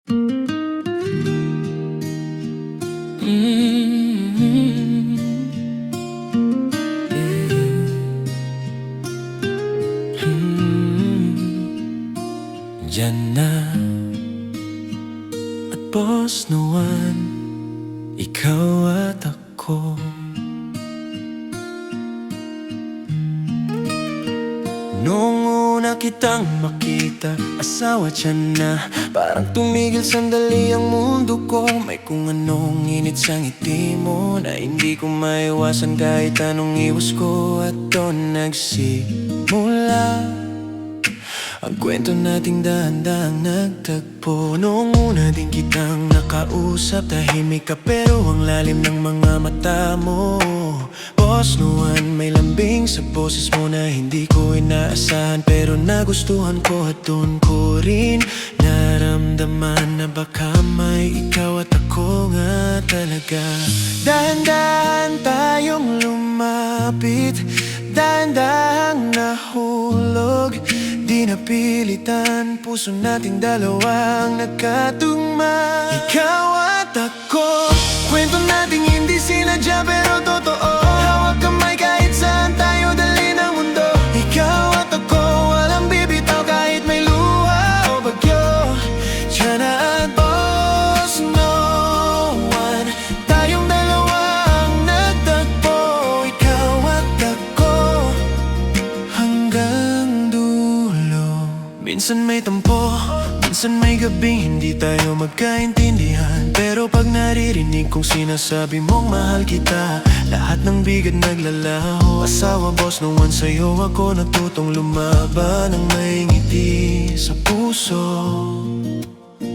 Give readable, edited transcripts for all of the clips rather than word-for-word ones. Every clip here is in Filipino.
Diyan na at boss no one, ikaw at ako. Noong una kitang makita, asawa tiyan na. Parang tumigil sandali ang mundo ko. May kung anong init sa ngiti mo na hindi ko maiwasan kahit anong iwas ko. At doon nagsimula ang kwento nating dahan-dahang nagtagpo. Noong una din kitang nakausap, tahimik ka pero ang lalim ng mga mata mo. Boss no one, may lambing sa boses mo na hindi ko inaasahan, pero nagustuhan ko at doon ko rin naramdaman na baka may ikaw at ako nga talaga. Dahan-dahan tayong lumapit, dahan-dahang nahulog. Di napilitan, puso nating dalawang nagkatugma. Ikaw at ako, kwento nating hindi sinadya pero totoo. Hawak kamay kahit saan tayo dali ng mundo. Ikaw at ako, walang bibitaw kahit may luha o bagyo. Tiana at boss, no one, tayong dalawang nagtagpo. Ikaw at ako, hanggang dulo. Minsan may tampo, minsan may gabing hindi tayo magkaintindihan, pero pag naririnig kong sinasabi mong mahal kita, lahat ng bigat naglalaho. Asawa boss no one, sa'yo ako natutong lumaban ng may ngiti sa puso.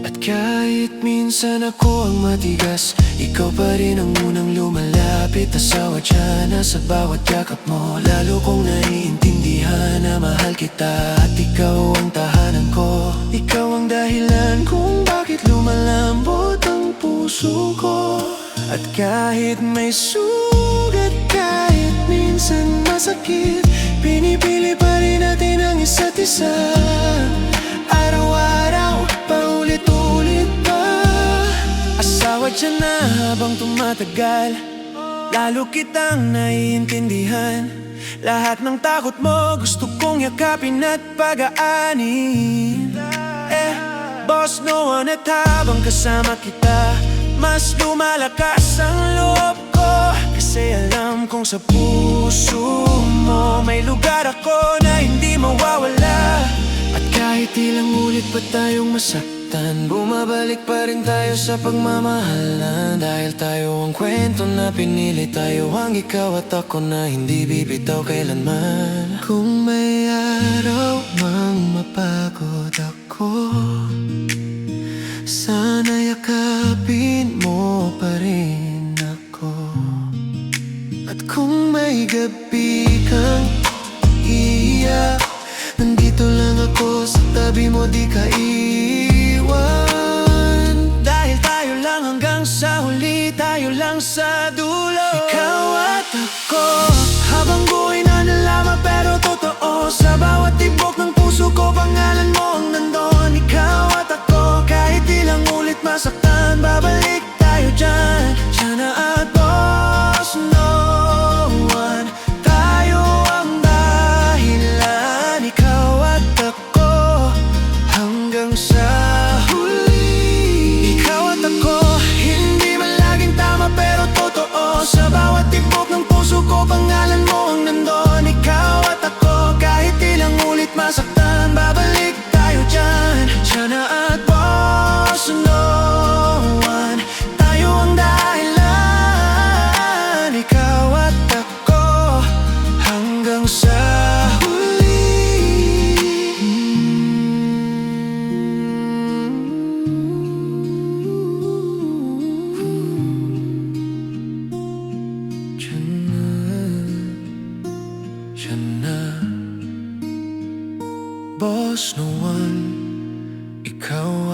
At kahit minsan ako ang matigas, ikaw pa rin ang unang lumalapit. Asawa tiyan na sa bawat yakap mo, lalo kong naiintindihan na mahal kita. At ikaw ang tahanan ko, ikaw ang dahilan kung bakit lumalambot ang puso ko. At kahit may sugat, kahit minsan masakit, pinipili pa rin natin ang isa't isa. Araw-araw, paulit-ulit pa. Asawa tiyan na habang tumatagal, lalo kitang naiintindihan. Lahat ng takot mo gusto kong yakapin at pagaanin. Boss no one, at habang kasama kita, mas lumalakas ang loob ko. Kasi alam kong sa puso mo may lugar ako na hindi mawawala. At kahit ilang ulit pa tayong masaktan, bumabalik pa rin tayo sa pagmamahalan. Dahil tayo ang kwento na pinili, tayo ang ikaw at ako na hindi bibitaw kailanman. Kung may araw mang mapagod ako, sana yakapin mo pa rin ako. At kung may gabi kang iiyak, nandito lang ako sa tabi mo, di ka iwan. Dahil tayo lang hanggang sa huli, tayo lang sa dulo. Ikaw at ako, habang buhay na nalaman pero totoo. Sa bawat tibok ng puso ko, pangalan mo ang nandun. Ikaw at ako, kahit ilang ulit masaktan, babalik tayo dyan. Tiana at boss, no one, tayo ang dahilan. Ikaw at ako, hanggang sa huli. Ikaw at ako, hindi man laging tama pero totoo. Sa bawat tibok ng puso ko, pangalan mo ang nandun. Ikaw at ako, kahit ilang ulit masaktan, babalik tayo dyan. Tiana at boss, no one, tayo ang dahilan. Ikaw at ako, hanggang sa huli. Tiyan na, boss no one, ikaw